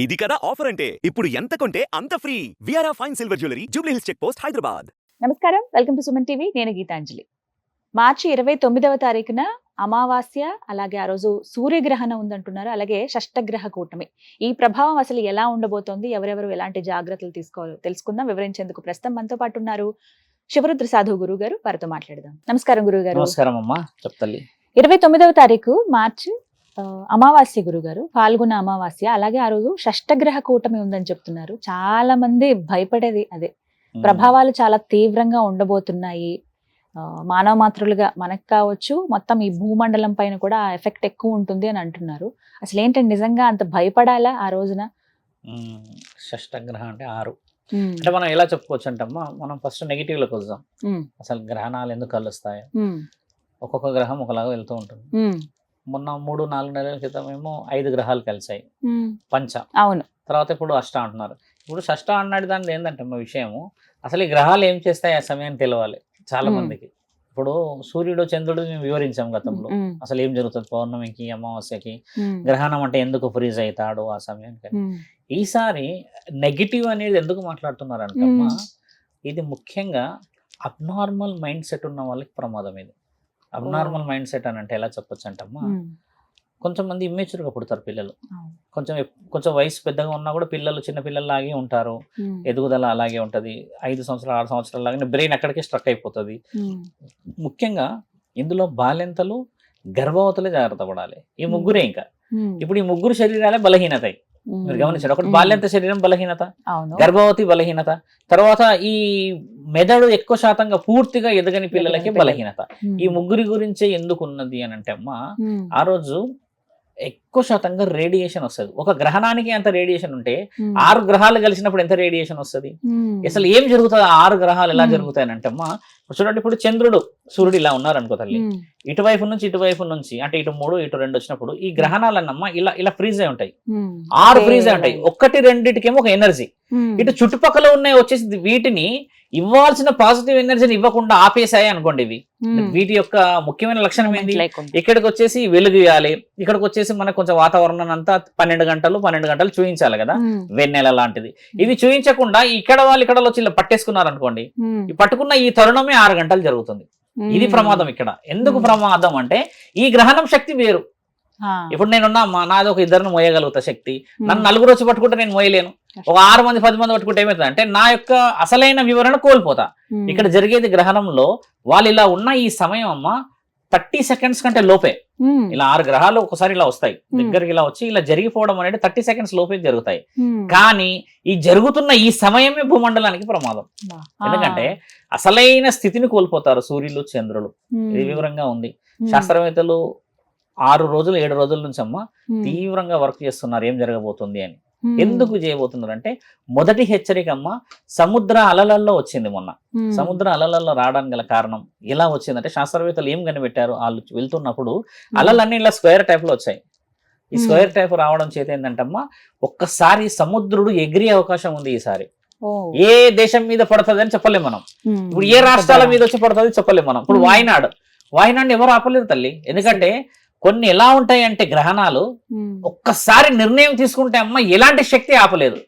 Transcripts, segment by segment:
ఇది కదా ఆఫర్ అంటే ఇప్పుడు ఎంత కొంటే అంత ఫ్రీ విఆర్ఆ fine silver jewellery Jubilee Hills check post Hyderabad. నమస్కారం, వెల్కమ్ టు సుమన్ టీవీ. నేను గీతాంజలి. మార్చి 29వ తారీఖున అమావాస్య, అలాగే ఆ రోజు సూర్యగ్రహణం ఉందంటున్నారు. అలాగే షష్టగ్రహ కూటమి. ఈ ప్రభావం అసలు ఎలా ఉండబోతోంది, ఎవరెవరు ఎలాంటి జాగ్రత్తలు తీసుకోవాలో తెలుసుకుందాం. వివరించేందుకు ప్రస్తుతం మనతో పాటు ఉన్నారు శివరుద్ర సాధు గురువు గారు. వారితో మాట్లాడదాం. నమస్కారం గురువు గారు. నమస్కారం అమ్మా, చెప్తల్లి. 29వ తారీఖు మార్చి అమావాస్య గురుగారు, పాల్గొన్న అమావాస్య. అలాగే ఆ రోజు షష్టగ్రహ కూటమి ఉందని చెప్తున్నారు. చాలా మంది భయపడేది అదే. ప్రభావాలు చాలా తీవ్రంగా ఉండబోతున్నాయి. మానవ మాతృలుగా మనకు కావచ్చు, మొత్తం ఈ భూమండలం పైన కూడా ఎఫెక్ట్ ఎక్కువ ఉంటుంది అని అంటున్నారు. అసలు ఏంటంటే నిజంగా అంత భయపడాలా ఆ రోజున? షష్టగ్రహం అంటే 6 అంటే మనం ఎలా చెప్పుకోవచ్చు అంటమ్మా, మనం ఫస్ట్ నెగిటివ్ లోకి వద్దాం. అసలు గ్రహణాలు ఎందుకు కలుస్తాయి, ఒక్కొక్క గ్రహం ఒకలాగా వెళ్తూ ఉంటుంది. మొన్న 3-4 నెలల క్రితం ఏమో 5 గ్రహాలు కలిసాయి, పంచ. అవును. తర్వాత ఇప్పుడు అష్ట అంటున్నారు. ఇప్పుడు షష్ట అన్నాడు దాని ఏంటంటే మా విషయము, అసలు ఈ గ్రహాలు ఏం చేస్తాయి ఆ సమయాన్ని తెలవాలి చాలా మందికి. ఇప్పుడు సూర్యుడు చంద్రుడు మేము వివరించాం గతంలో, అసలు ఏం జరుగుతుంది పౌర్ణమికి అమావాస్యకి, గ్రహణం అంటే ఎందుకు ఫ్రీజ్ అవుతాడు ఆ సమయానికి. ఈసారి నెగిటివ్ అనేది ఎందుకు మాట్లాడుతున్నారంటమ్మా, ఇది ముఖ్యంగా అబ్నార్మల్ మైండ్ సెట్ ఉన్న వాళ్ళకి ప్రమాదం. ఇది అబ్నార్మల్ మైండ్ సెట్ అని అంటే ఎలా చెప్పొచ్చు అంటమ్మా, కొంచెం మంది ఇమ్మెచ్యూర్గా పుడతారు పిల్లలు. కొంచెం వయసు పెద్దగా ఉన్నా కూడా పిల్లలు చిన్న పిల్లల్లాగే ఉంటారు, ఎదుగుదల అలాగే ఉంటుంది. 5 సంవత్సరాలు 6 సంవత్సరాల లాగానే బ్రెయిన్ అక్కడికే స్ట్రక్ అయిపోతుంది. ముఖ్యంగా ఇందులో బాల్యంతలు గర్భవతులే జాగ్రత్త పడాలి. ఈ ముగ్గురే. ఇంకా ఇప్పుడు ఈ ముగ్గురు శరీరాలే బలహీనత. మీరు గమనించారు, ఒకటి బాల్యంత శరీరం బలహీనత, గర్భవతి బలహీనత, తర్వాత ఈ మెదడు ఎక్కువ శాతంగా పూర్తిగా ఎదగని పిల్లలకి బలహీనత. ఈ ముగ్గురి గురించే ఎందుకు ఉన్నది అని అంటే అమ్మా, ఆ రోజు ఎక్కువ శాతంగా రేడియేషన్ వస్తుంది. ఒక గ్రహణానికి అంత రేడియేషన్ ఉంటే 6 గ్రహాలు కలిసినప్పుడు ఎంత రేడియేషన్ వస్తుంది? అసలు ఏం జరుగుతుంది, 6 గ్రహాలు ఎలా జరుగుతాయని అంటే అమ్మా, చూడండి, ఇప్పుడు చంద్రుడు సూర్యుడు ఇలా ఉన్నారు అనుకో తల్లి, ఇటువైపు నుంచి అంటే ఇటు 3 ఇటు 2 వచ్చినప్పుడు ఈ గ్రహణాలన్నమ్మా ఇలా ఫ్రీజ్ అయి ఉంటాయి. 6 ఫ్రీజ్ అయి ఉంటాయి. 1-2 ఒక ఎనర్జీ, ఇటు చుట్టుపక్కల ఉన్నాయి వచ్చేసి వీటిని ఇవ్వాల్సిన పాజిటివ్ ఎనర్జీని ఇవ్వకుండా ఆపేసాయి అనుకోండి. వీటి యొక్క ముఖ్యమైన లక్షణం ఏంటి, ఇక్కడికి వచ్చేసి వెలుగు ఇవ్వాలి, ఇక్కడికి వచ్చేసి మనకు కొంచెం వాతావరణం అంతా 12 గంటలు చూపించాలి కదా, వెన్నెల లాంటిది. ఇవి చూపించకుండా ఇక్కడ వాళ్ళు వచ్చి ఇలా పట్టేసుకున్నారు అనుకోండి, ఈ పట్టుకున్న ఈ తరుణమే 6 గంటలు జరుగుతుంది. ఇది ప్రమాదం. ఇక్కడ ఎందుకు ప్రమాదం అంటే ఈ గ్రహణం శక్తి వేరు. ఇప్పుడు నేనున్నా నాది ఒక 2 మోయగలుగుతా శక్తి, నన్ను 4 వచ్చి పట్టుకుంటే నేను మోయలేను. ఒక 6 మంది 10 మంది పట్టుకుంటే ఏమవుతుంది అంటే నా యొక్క అసలైన వివరణ కోల్పోతా. ఇక్కడ జరిగేది గ్రహణంలో వాళ్ళు ఇలా ఉన్న ఈ సమయం అమ్మ 30 సెకండ్స్ కంటే లోపే. ఇలా 6 గ్రహాలు ఒకసారి ఇలా వస్తాయి దగ్గరికి, ఇలా వచ్చి ఇలా జరిగిపోవడం అనేది 30 సెకండ్స్ లోపే జరుగుతాయి. కానీ ఈ జరుగుతున్న ఈ సమయమే భూమండలానికి ప్రమాదం. ఎందుకంటే అసలైన స్థితిని కోల్పోతారు సూర్యులు చంద్రులు. ఇది వివరంగా ఉంది. శాస్త్రవేత్తలు 6 రోజులు 7 రోజుల నుంచి అమ్మ తీవ్రంగా వర్క్ చేస్తున్నారు ఏం జరగబోతుంది అని. ఎందుకు చేయబోతున్నారు అంటే, మొదటి హెచ్చరిక అమ్మ సముద్ర అలలల్లో వచ్చింది. మొన్న సముద్ర అలలల్లో రావడానికి గల కారణం ఎలా వచ్చిందంటే, శాస్త్రవేత్తలు ఏం కనిపెట్టారు, వాళ్ళు వెళ్తున్నప్పుడు అలలన్నీ ఇలా స్క్వేర్ టైప్ లో వచ్చాయి. ఈ స్క్వేర్ టైప్ రావడం చేత ఏంటంటమ్మా, ఒక్కసారి సముద్రుడు ఎగిరే అవకాశం ఉంది ఈసారి. ఏ దేశం మీద పడుతుంది అని చెప్పలేము మనం. ఇప్పుడు ఏ రాష్ట్రాల మీద వచ్చి పడుతుంది చెప్పలేము మనం. ఇప్పుడు వాయినాడు ఎవరు ఆపలేరు తల్లి. ఎందుకంటే కొన్ని ఎలా ఉంటాయి అంటే గ్రహణాలు ఒక్కసారి నిర్ణయం తీసుకుంటే అమ్మ ఎలాంటి శక్తి ఆపలేదు.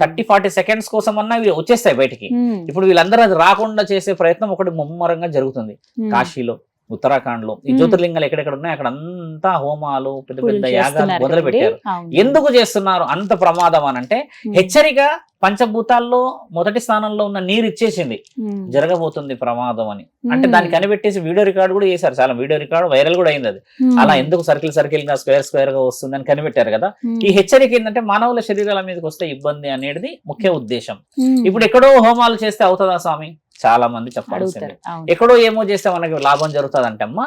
30-40 సెకండ్స్ కోసం అన్నా ఇవి వచ్చేస్తాయి బయటికి. ఇప్పుడు వీళ్ళందరూ అది రాకుండా చేసే ప్రయత్నం ఒకటి ముమ్మరంగా జరుగుతుంది. కాశీలో, ఉత్తరాఖండ్ లో ఈ జ్యోతిర్లింగాలు ఎక్కడెక్కడ ఉన్నాయి అక్కడ అంతా హోమాలు, పెద్ద యాగాలు మొదలు పెట్టారు. ఎందుకు చేస్తున్నారు అంత ప్రమాదం అని అంటే, హెచ్చరిక పంచభూతాల్లో మొదటి స్థానంలో ఉన్న నీరు ఇచ్చేసింది జరగబోతుంది ప్రమాదం అని. అంటే దాన్ని కనిపెట్టేసి వీడియో రికార్డు కూడా చేశారు. చాలా వీడియో రికార్డు వైరల్ కూడా అయింది. అది అలా ఎందుకు సర్కిల్ గా స్క్వేర్ గా వస్తుంది అని కనిపెట్టారు కదా. ఈ హెచ్చరిక ఏంటంటే మానవుల శరీరాల మీదకి వస్తే ఇబ్బంది అనేది ముఖ్య ఉద్దేశం. ఇప్పుడు ఎక్కడో హోమాలు చేస్తే అవుతుందా స్వామి, చాలా మంది చెప్పాల్సింది. ఎక్కడో ఏమో చేస్తే మనకి లాభం జరుగుతుంది అంటే అమ్మ,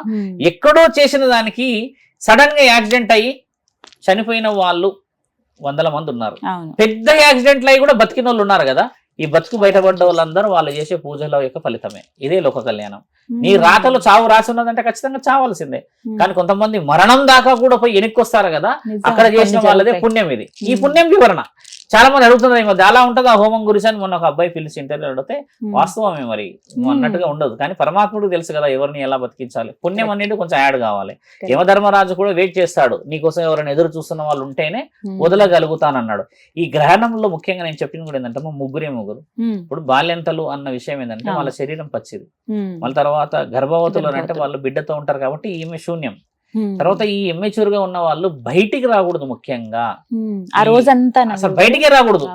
ఎక్కడో చేసిన దానికి సడన్ గా యాక్సిడెంట్ అయ్యి చనిపోయిన వాళ్ళు 100 మంది ఉన్నారు. పెద్ద యాక్సిడెంట్లు అయ్యి కూడా బతికిన వాళ్ళు ఉన్నారు కదా. ఈ బతుకు బయటపడ్డ వాళ్ళందరూ వాళ్ళు చేసే పూజల యొక్క ఫలితమే. ఇదే లోక కళ్యాణం. నీ రాతలో చావు రాసి ఉన్నదంటే ఖచ్చితంగా చావాల్సిందే. కానీ కొంతమంది మరణం దాకా కూడా పోయి వెనక్కి వస్తారు కదా, అక్కడ చేసిన వాళ్ళదే పుణ్యం. ఇది ఈ పుణ్యం వివరణ. చాలా మంది అడుగుతున్నారు ఈ మధ్య అలా ఉంటుంది ఆ హోమం గురించి అని మొన్న ఒక అబ్బాయి పిలిచి ఇంటర్వ్యూ అడిగితే వాస్తవమే మరి నువ్వు అన్నట్టుగా ఉండదు, కానీ పరమాత్ముడికి తెలుసు కదా ఎవరిని ఎలా బతికించాలి. పుణ్యం అనేది కొంచెం యాడ్ కావాలి. యమధర్మరాజు కూడా వెయిట్ చేస్తాడు, నీకోసం ఎవరైనా ఎదురు చూస్తున్న వాళ్ళు ఉంటేనే వదలగలుగుతానన్నాడు. ఈ గ్రహణంలో ముఖ్యంగా నేను చెప్పింది కూడా ఏంటంటే ముగ్గురు ఇప్పుడు బాల్యంతలు అన్న విషయం ఏంటంటే వాళ్ళ శరీరం పచ్చిది, మళ్ళీ తర్వాత గర్భవతులు అంటే వాళ్ళు బిడ్డతో ఉంటారు కాబట్టి ఈమె శూన్యం. తర్వాత ఈ ఇమ్మెచ్యూర్ గా ఉన్న వాళ్ళు బయటికి రాకూడదు, ముఖ్యంగా ఆ రోజంతా అసలు బయటికే రాకూడదు.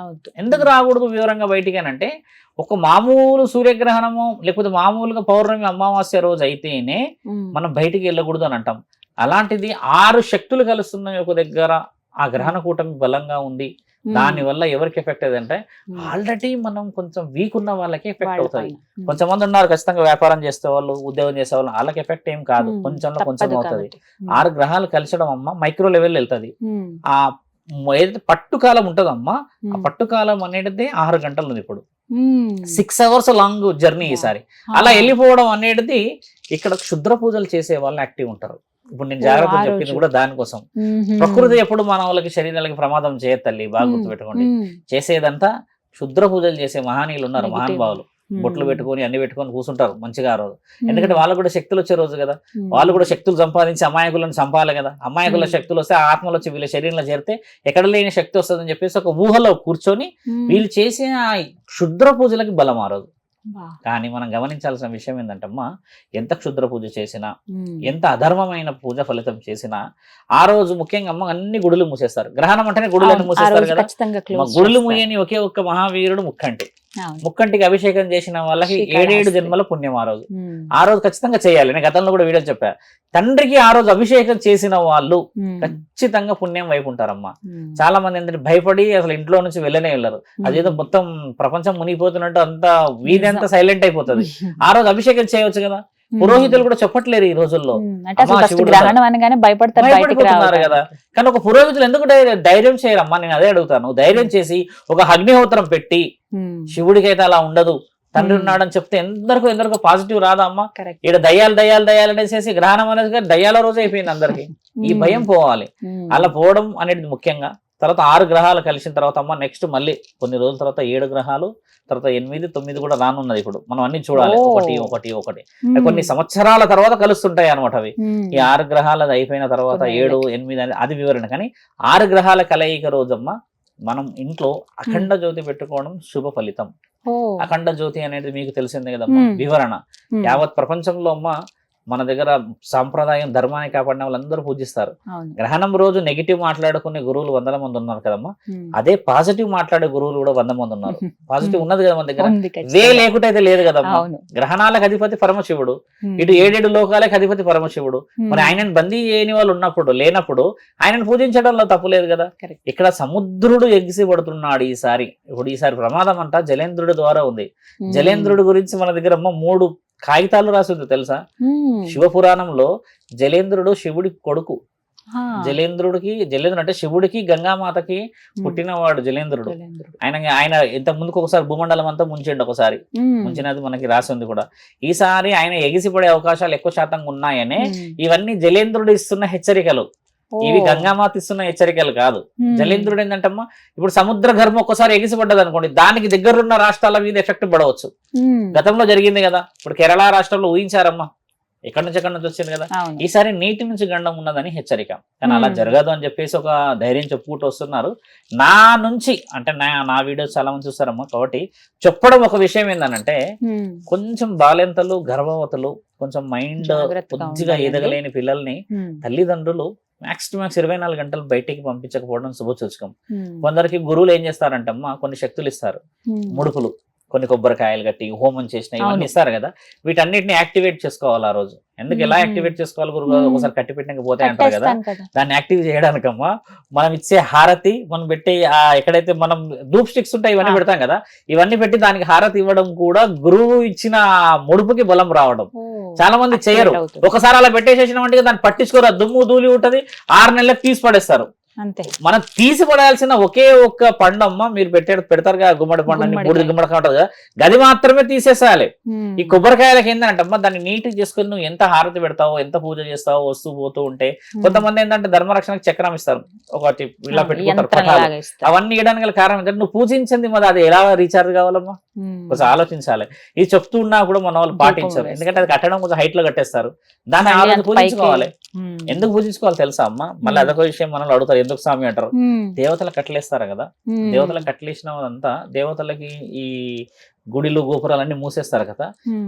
ఎందుకు రాకూడదు వివరంగా బయటికి అంటే, ఒక మామూలు సూర్యగ్రహణము లేకపోతే మామూలుగా పౌర్ణమి అమావాస్య రోజు అయితేనే మనం బయటికి వెళ్ళకూడదు అని అంటాం. అలాంటిది 6 శక్తులు కలుస్తున్నాయి ఒక దగ్గర, ఆ గ్రహణ కూటమి బలంగా ఉంది. దాని వల్ల ఎవరికి ఎఫెక్ట్ అయ్యిందంటే ఆల్రెడీ మనం కొంచెం వీక్ ఉన్న వాళ్ళకి ఎఫెక్ట్ అవుతుంది. కొంతమంది ఉన్నారు ఖచ్చితంగా వ్యాపారం చేసే వాళ్ళు, ఉద్యోగం చేసే వాళ్ళు, వాళ్ళకి ఎఫెక్ట్ ఏం కాదు, కొంచెంలో కొంచెం అవుతుంది. 6 గ్రహాలు కలిసడం అమ్మ మైక్రో లెవెల్ వెళ్తుంది. ఆ ఏదైతే పట్టుకాలం ఉంటుందమ్మా, ఆ పట్టుకాలం అనేది 6 గంటలు ఉంది. ఇప్పుడు 6 అవర్స్ లాంగ్ జర్నీ ఈసారి. అలా వెళ్ళిపోవడం అనేది ఇక్కడ క్షుద్ర పూజలు చేసే వాళ్ళు యాక్టివ్ ఉంటారు. ఇప్పుడు నేను జాగ్రత్త చెప్పింది కూడా దానికోసం. ప్రకృతి ఎప్పుడు మన వాళ్ళకి శరీరాలకి ప్రమాదం చేయదు తల్లి, బాగా గుర్తుపెట్టుకోండి. చేసేదంతా క్షుద్ర పూజలు చేసే మహానీయులు ఉన్నారు, మహానుభావులు. బొట్లు పెట్టుకొని అన్ని పెట్టుకొని కూర్చుంటారు మంచిగా ఆ రోజు. ఎందుకంటే వాళ్ళకు కూడా శక్తులు వచ్చే రోజు కదా, వాళ్ళు కూడా శక్తులు సంపాదించి అమాయకులను చంపాలి కదా. అమాయకుల శక్తులు వస్తే ఆత్మలు వచ్చి వీళ్ళ శరీరంలో చేరితే ఎక్కడ లేని శక్తి వస్తుందని చెప్పేసి ఒక ఊహలో కూర్చొని వీళ్ళు చేసే క్షుద్ర పూజలకి బలం ఆ రోజు. కానీ మనం గమనించాల్సిన విషయం ఏంటంటమ్మా, ఎంత క్షుద్ర పూజ చేసినా, ఎంత అధర్మమైన పూజ ఫలితం చేసినా ఆ రోజు ముఖ్యంగా అమ్మ అన్ని గుడులు మూసేస్తారు. గ్రహణం అంటేనే గుడులను మూసేస్తారు కదా. గుడులు మూయని ఒకే ఒక్క మహావీరుడు ముక్కంటి. ముక్కంటికి అభిషేకం చేసిన వాళ్ళకి 7 జన్మల పుణ్యం ఆ రోజు. ఆ రోజు ఖచ్చితంగా చేయాలి. నేను గతంలో కూడా వీడియో చెప్పా, తండ్రికి ఆ రోజు అభిషేకం చేసిన వాళ్ళు ఖచ్చితంగా పుణ్యం వైపు ఉంటారమ్మా. చాలా మంది ఏంటంటే భయపడి అసలు ఇంట్లో నుంచి వెళ్ళనే వెళ్ళరు. అదేదో మొత్తం ప్రపంచం మునిగిపోతున్నట్టు అంతా వీధంతా సైలెంట్ అయిపోతుంది. ఆ రోజు అభిషేకం చేయవచ్చు కదా. పురోహితులు కూడా చెప్పట్లేరు ఈ రోజుల్లో, భయపడిపోతున్నారు కదా. కానీ ఒక పురోహితులు ఎందుకు ధైర్యం చేయరమ్మా, నేను అదే అడుగుతాను. ధైర్యం చేసి ఒక అగ్నిహోత్రం పెట్టి, శివుడికి అయితే అలా ఉండదు, తండ్రి ఉన్నాడని చెప్తే ఎందరికో పాజిటివ్ రాదా అమ్మా. ఇక్కడ దయ్యాలు అనేసి గ్రహణం అనేది దయ్యాల రోజు అయిపోయింది అందరికి. ఈ భయం పోవాలి. అలా పోవడం అనేది ముఖ్యంగా. తర్వాత 6 గ్రహాలు కలిసిన తర్వాత అమ్మ నెక్స్ట్ మళ్ళీ కొన్ని రోజుల తర్వాత 7 గ్రహాలు, తర్వాత 8, 9 కూడా రానున్నది. ఇప్పుడు మనం అన్ని చూడాలి, ఒకటి కొన్ని సంవత్సరాల తర్వాత కలుస్తుంటాయి అనమాట అవి. ఈ 6 గ్రహాలు అది అయిపోయిన తర్వాత 7, 8 అది వివరణ. కానీ 6 గ్రహాల కలయిక రోజమ్మ మనం ఇంట్లో అఖండ జ్యోతి పెట్టుకోవడం శుభ ఫలితం. అఖండ జ్యోతి అనేది మీకు తెలిసిందే కదమ్మా, వివరణ. యావత్ ప్రపంచంలో అమ్మ మన దగ్గర సాంప్రదాయం ధర్మాన్ని కాపాడిన వాళ్ళందరూ పూజిస్తారు. గ్రహణం రోజు నెగిటివ్ మాట్లాడుకునే గురువులు 100 మంది ఉన్నారు కదమ్మా. అదే పాజిటివ్ మాట్లాడే గురువులు కూడా 100 మంది ఉన్నారు. పాజిటివ్ ఉన్నది కదా మన దగ్గర, వే లేకుంటే అయితే లేదు కదమ్మా. గ్రహణాలకు అధిపతి పరమశివుడు, ఇటు 7 లోకాలకు అధిపతి పరమశివుడు. మరి ఆయనను బందీ చేయని వాళ్ళు లేనప్పుడు ఆయనను పూజించడంలో తప్పు లేదు కదా. ఇక్కడ సముద్రుడు ఎగిసిపడుతున్నాడు ఈసారి. ఈసారి ప్రమాదం అంట జలేంద్రుడి ద్వారా ఉంది. జలేంద్రుడి గురించి మన దగ్గర 3 కాగితాలు రాసి ఉంది తెలుసా. శివపురాణంలో జలేంద్రుడు శివుడి కొడుకు. జలేంద్రుడు అంటే శివుడికి గంగామాతకి పుట్టినవాడు జలేంద్రుడు. ఆయన ఇంత ముందుకు ఒకసారి భూమండలం అంతా ముంచిండు, ఒకసారి ముంచినది మనకి రాసి ఉంది కూడా. ఈసారి ఆయన ఎగిసిపడే అవకాశాలు ఎక్కువ శాతంగా ఉన్నాయనే ఇవన్నీ జలేంద్రుడు ఇస్తున్న హెచ్చరికలు. ఇవి గంగామాత ఇస్తున్న హెచ్చరికలు కాదు. జలేంద్రుడు ఏంటంటమ్మా, ఇప్పుడు సముద్ర గర్భం ఒక్కసారి ఎగిసిపడ్డది అనుకోండి, దానికి దగ్గరున్న రాష్ట్రాల మీద ఎఫెక్ట్ పడవచ్చు. గతంలో జరిగింది కదా. ఇప్పుడు కేరళ రాష్ట్రంలో ఊహించారమ్మా, ఎక్కడి నుంచి వచ్చింది కదా. ఈసారి నీటి నుంచి గండం ఉన్నదని హెచ్చరిక. కానీ అలా జరగదు అని చెప్పేసి ఒక ధైర్యం చెప్పుకుంటూ వస్తున్నారు. నా నుంచి అంటే నా వీడియోస్ చాలా మంది చూస్తారమ్మా, కాబట్టి చెప్పడం ఒక విషయం ఏంటంటే, కొంచెం బాలెంతలు, గర్భవతులు, కొంచెం మైండ్ కొద్దిగా ఎదగలేని పిల్లల్ని తల్లిదండ్రులు మ్యాక్స్ 24 గంటలు బయటికి పంపించకపోవడం శుభసూచకం. కొందరికి గురువులు ఏం చేస్తారంటమ్మా, కొన్ని శక్తులు ఇస్తారు, ముడుపులు, కొన్ని కొబ్బరికాయలు కట్టి హోమం చేసిన ఇవన్నీ ఇస్తారు కదా. వీటన్నిటిని యాక్టివేట్ చేసుకోవాలి ఆ రోజు. ఎందుకు ఎలా యాక్టివేట్ చేసుకోవాలి గురువు, ఒకసారి కట్టి పెట్టినాక పోతే అంటారు కదా. దాన్ని యాక్టివ్ చేయడానికమ్మా మనం ఇచ్చే హారతి, మనం పెట్టే ఎక్కడైతే మనం ధూప్ స్టిక్స్ ఉంటాయి ఇవన్నీ పెడతాం కదా, ఇవన్నీ పెట్టి దానికి హారతి ఇవ్వడం కూడా గురువు ఇచ్చిన ముడుపుకి బలం రావడం. చాలా మంది చేయరు. ఒకసారి అలా పెట్టేసేసిన వంటిగా దాన్ని పట్టించుకోరు, దుమ్ము ధూళి ఉంటది, 6 నెలలకు తీసి పడేస్తారు. అంతే. మనం తీసి పడాల్సిన ఒకే ఒక్క పండు అమ్మ, మీరు పెడతారు కదా గుమ్మడి పండు అని, బూడిద గుమ్మడికాయ ఉంటుంది కదా, గది మాత్రమే తీసేసేయాలి. ఈ కొబ్బరికాయలకి ఏంటంటే అమ్మ దాన్ని నీట్ చేసుకుని నువ్వు ఎంత హారతి పెడతావో, ఎంత పూజ చేస్తావో వస్తూ పోతూ ఉంటే, కొంతమంది ఏంటంటే ధర్మరక్షణకు చక్రం ఇస్తారు, ఒకటి ఇలా పెట్టుకుంటారు పటాలు, అవన్నీ ఇవ్వడానికి గల కారణం ఏంటంటే నువ్వు పూజించింది మరి అది ఎలా రీఛార్జ్ కావాలమ్మా, కొంచెం ఆలోచించాలి. ఇది చెప్తూ ఉన్నా కూడా మన వాళ్ళు పాటించారు, ఎందుకంటే అది కట్టడం కొంచెం హైట్ లో కట్టేస్తారు, దాన్ని ఆలోచన పూజించుకోవాలి. ఎందుకు పూజించుకోవాలి తెలుసా అమ్మ? మళ్ళీ అదొక విషయం మనల్ని అడుగుతారు, ఎందుకు స్వామి అంటారు. దేవతలు కట్టలేస్తారు కదా, దేవతలకు కట్టలేసినంతా దేవతలకి ఈ గుడిలు గోపురాలన్నీ మూసేస్తారు కదా,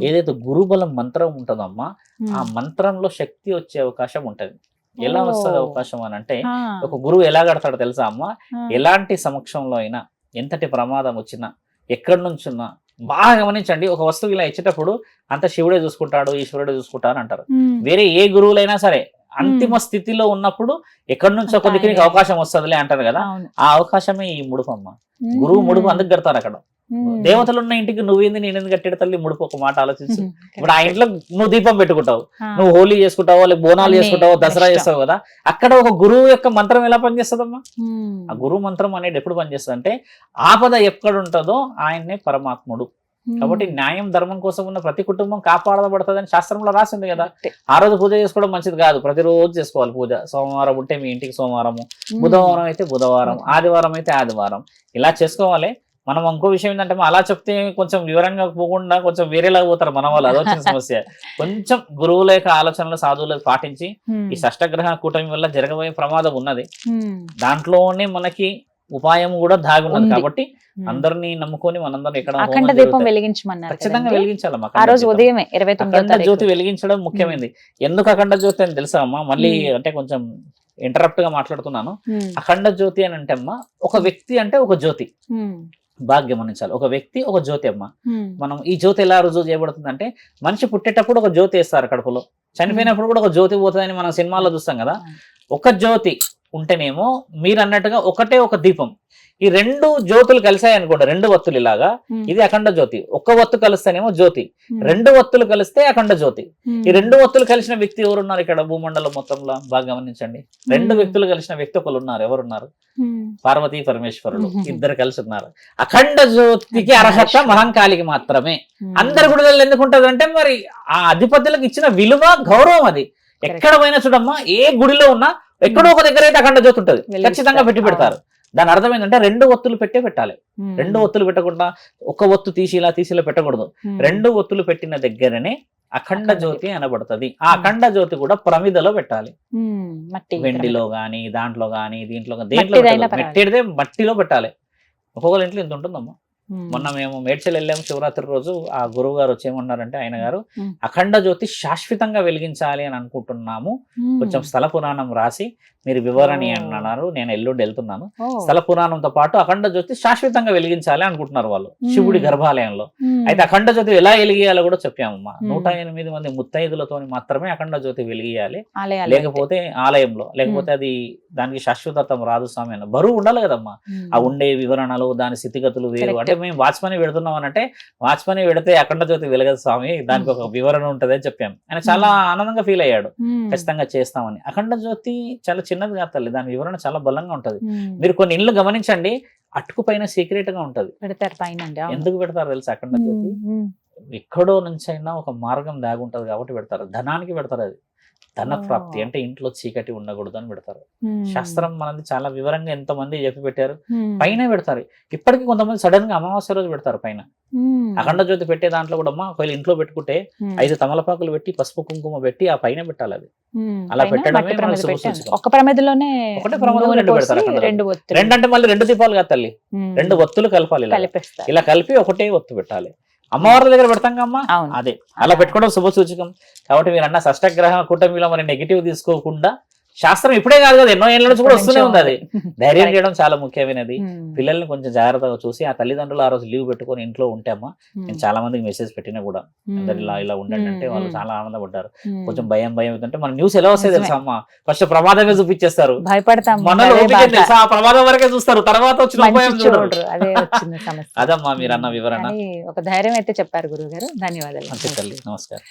ఏదైతే గురుబలం మంత్రం ఉంటుందమ్మా, ఆ మంత్రంలో శక్తి వచ్చే అవకాశం ఉంటది. ఎలా వస్తుంది అవకాశం అని అంటే, ఒక గురువు ఎలా కడతాడో తెలుసా అమ్మ? ఎలాంటి సమక్షంలో అయినా, ఎంతటి ప్రమాదం వచ్చినా, ఎక్కడి నుంచి ఉన్నా బాగా గమనించండి, ఒక వస్తువు ఇలా ఇచ్చేటప్పుడు అంత శివుడే చూసుకుంటాడు, ఈశ్వరుడే చూసుకుంటాడు అంటారు. వేరే ఏ గురువులైనా సరే అంతిమ స్థితిలో ఉన్నప్పుడు ఎక్కడి నుంచో కొద్దికి నీకు అవకాశం వస్తుందిలే అంటారు కదా, ఆ అవకాశమే ఈ ముడుపు అమ్మ. గురువు ముడుపు అందుకు కడతారు అక్కడ. దేవతలు ఉన్న ఇంటికి నువ్వేంది నేనెందుకు కట్టాడు తల్లి ముడుపు? ఒక మాట ఆలోచించు. ఇప్పుడు ఆ ఇంట్లో నువ్వు దీపం పెట్టుకుంటావు, నువ్వు హోలీ చేసుకుంటావు, లేక బోనాలు చేసుకుంటావు, దసరా చేస్తావు కదా, అక్కడ ఒక గురువు యొక్క మంత్రం ఎలా పనిచేస్తుందమ్మా? ఆ గురువు మంత్రం అనేది ఎప్పుడు పనిచేస్తుంది అంటే, ఆపద ఎక్కడ ఉంటుందో ఆయన్నే పరమాత్ముడు. కాబట్టి న్యాయం ధర్మం కోసం ఉన్న ప్రతి కుటుంబం కాపాడబడుతుందని శాస్త్రంలో రాసింది కదా. ఆ రోజు పూజ చేసుకోవడం మంచిది కాదు, ప్రతిరోజు చేసుకోవాలి పూజ. సోమవారం ఉంటే మీ ఇంటికి సోమవారము, బుధవారం అయితే బుధవారం, ఆదివారం అయితే ఆదివారం, ఇలా చేసుకోవాలి. మనం ఇంకో విషయం ఏంటంటే, అలా చెప్తే కొంచెం వివరంగా పోకుండా కొంచెం వేరేలాగా పోతారు మన వాళ్ళు, అదొచ్చిన సమస్య. కొంచెం గురువుల యొక్క ఆలోచనలు సాధువులకు పాటించి, ఈ షష్టగ్రహ కూటమి వల్ల జరగబోయే ప్రమాదం ఉన్నది, దాంట్లోనే మనకి ఉపాయం కూడా దాగి ఉన్నది. కాబట్టి అందరినీ నమ్ముకొని మనందరం ఎక్కడ అఖండ దీపం వెలిగించమన్నారు, ఖచ్చితంగా వెలిగించాలమ్మా. ఆ రోజు ఉదయమే 29వ అఖండ తారీఖు జ్యోతి వెలిగించడం ముఖ్యమైనది. ఎందుకు అఖండ జ్యోతి అని తెలుసా అమ్మా? మళ్ళీ అంటే కొంచెం ఇంటరప్ట్ గా మాట్లాడుతున్నాను. అఖండ జ్యోతి అని అంటే అమ్మా, ఒక వ్యక్తి అంటే ఒక జ్యోతి, బాగా గమనించాలి. ఒక వ్యక్తి ఒక జ్యోతి అమ్మ. మనం ఈ జ్యోతి ఎలా రుజువు చేయబడుతుంది అంటే, మనిషి పుట్టేటప్పుడు ఒక జ్యోతి వేస్తారు కడుపులో, చనిపోయినప్పుడు కూడా ఒక జ్యోతి పోతుందని మనం సినిమాల్లో చూస్తాం కదా. ఒక జ్యోతి ఉంటేనేమో మీరు అన్నట్టుగా ఒకటే ఒక దీపం, ఈ రెండు జ్యోతులు కలిసాయి అనుకోండి, రెండు వత్తులు ఇలాగా, ఇది అఖండ జ్యోతి. ఒక్క వత్తు కలిస్తేనేమో జ్యోతి, రెండు వత్తులు కలిస్తే అఖండ జ్యోతి. ఈ రెండు వత్తులు కలిసిన వ్యక్తి ఎవరున్నారు ఇక్కడ భూమండలం మొత్తంలో? బాగా గమనించండి, రెండు వ్యక్తులు కలిసిన వ్యక్తి ఒకరు ఉన్నారు. ఎవరున్నారు? పార్వతీ పరమేశ్వరుడు ఇద్దరు కలిసి ఉన్నారు. అఖండ జ్యోతికి అర్హత మహంకాళికి మాత్రమే. అందరి గుడిలో ఎందుకు ఉంటది అంటే, మరి ఆ అధిపతులకు ఇచ్చిన విలువ, గౌరవం అది. ఎక్కడ పోయినా చూడమ్మా, ఏ గుడిలో ఉన్నా ఎక్కడో ఒక దగ్గర అయితే అఖండ జ్యోతి ఉంటది, ఖచ్చితంగా పెడతారు. దాని అర్థం ఏంటంటే, రెండు ఒత్తులు పెట్టాలి. రెండు ఒత్తులు పెట్టకుండా ఒక ఒత్తు తీసి ఇలా పెట్టకూడదు. రెండు ఒత్తులు పెట్టిన దగ్గరనే అఖండ జ్యోతి అనబడుతుంది. ఆ అఖండ జ్యోతి కూడా ప్రమిదలో పెట్టాలి, వెండిలో గాని, దాంట్లో గాని, దీంట్లో పెట్టేదే మట్టిలో పెట్టాలి. ఒక్కొక్కరి ఇంట్లో ఇంత ఉంటుందమ్మా. మొన్న మేము మేడ్చల్ వెళ్ళాము శివరాత్రి రోజు. ఆ గురువు గారు వచ్చి ఏమన్నారంటే, ఆయన గారు అఖండ జ్యోతి శాశ్వతంగా వెలిగించాలి అని అనుకుంటున్నాము, కొంచెం స్థల పురాణం రాసి మీరు వివరణి అన్నారు. నేను ఎల్లుండి వెళ్తున్నాను. స్థల పురాణంతో పాటు అఖండ జ్యోతి శాశ్వతంగా వెలిగించాలి అనుకుంటున్నారు వాళ్ళు శివుడి గర్భాలయంలో. అయితే అఖండ జ్యోతి ఎలా వెలిగియాలో కూడా చెప్పామమ్మా. 108 మంది ముత్తైదులతో మాత్రమే అఖండ జ్యోతి వెలిగియాలి, లేకపోతే ఆలయంలో, లేకపోతే అది దానికి శాశ్వతత్వం రాదు స్వామి అన్న. బరువు ఉండాలి కదమ్మా, ఆ ఉండే వివరణలు, దాని స్థితిగతులు వేరు. అంటే మేము వాచ్మని పెడుతున్నాం అని అంటే, వాచ్మని పెడితే అఖండ జ్యోతి వెలగదు స్వామి, దానికి ఒక వివరణ ఉంటది అని చెప్పాము. ఆయన చాలా ఆనందంగా ఫీల్ అయ్యాడు, ఖచ్చితంగా చేస్తామని. అఖండ జ్యోతి చాలా చిన్నది కాదు తల్లి, దాని వివరణ చాలా బలంగా ఉంటది. మీరు కొన్ని ఇళ్ళు గమనించండి, అటుకు పైన సీక్రెట్ గా ఉంటది. ఎందుకు పెడతారు తెలుసా అఖండ జ్యోతి? ఎక్కడో నుంచి అయినా ఒక మార్గం దాగుంటది కాబట్టి పెడతారు. ధనానికి పెడతారు, అది ధన ప్రాప్తి అంటే ఇంట్లో చీకటి ఉండకూడదు అని పెడతారు. శాస్త్రం మనది చాలా వివరంగా ఎంతో మంది చెప్పి పెట్టారు. పైన పెడతారు. ఇప్పటికీ కొంతమంది సడన్ గా అమావాస్య రోజు పెడతారు పైన. అఖండ జ్యోతి పెట్టే దాంట్లో కూడా అమ్మా, ఒకవేళ ఇంట్లో పెట్టుకుంటే 5 తమలపాకులు పెట్టి, పసుపు కుంకుమ పెట్టి ఆ పైన పెట్టాలి. అది అలా పెట్టడమే ఒక ప్రమిదలోనే ఒకటే ప్రమాదం రెండు పెడతారు. రెండు అంటే మళ్ళీ 2 దీపాలు కాదు తల్లి, 2 ఒత్తులు కలపాలి. ఇలా కలిపి ఒకటే ఒత్తు పెట్టాలి. అమ్మవారి దగ్గర పెడతాం కమ్మా, అదే అలా పెట్టుకోవడం శుభ సూచకం. కాబట్టి మీరు అన్న షష్టగ్రహ కూటమిలో మరి నెగిటివ్ తీసుకోకుండా, శాస్త్రం ఇప్పుడే కాదు కదా, ఎన్నో ఏళ్ళ నుంచి కూడా వస్తూనే ఉంది. అది ధైర్యం చేయడం చాలా ముఖ్యమైనది. పిల్లల్ని కొంచెం జాగ్రత్తగా చూసి, ఆ తల్లిదండ్రులు ఆ రోజు లీవ్ పెట్టుకొని ఇంట్లో ఉంటే అమ్మా, నేను చాలా మందికి మెసేజ్ పెట్టినా కూడా, అందరు ఇలా ఉండండి అంటే వాళ్ళు చాలా ఆనందపడ్డారు. కొంచెం భయం అంటే, మన న్యూస్ ఎలా వస్తాయి తెలుసా అమ్మా, ఫస్ట్ ప్రమాదమే చూపించేస్తారు, భయపడతాం, ఆ ప్రమాదం వరకే చూస్తారు, తర్వాత వచ్చిన భయం చూడరు. అదమ్మా మీరు అన్న వివరణ. ఒక ధైర్యం అయితే చెప్పారు గురువు గారు. ధన్యవాదాలు. అంతే తల్లి, నమస్కారం.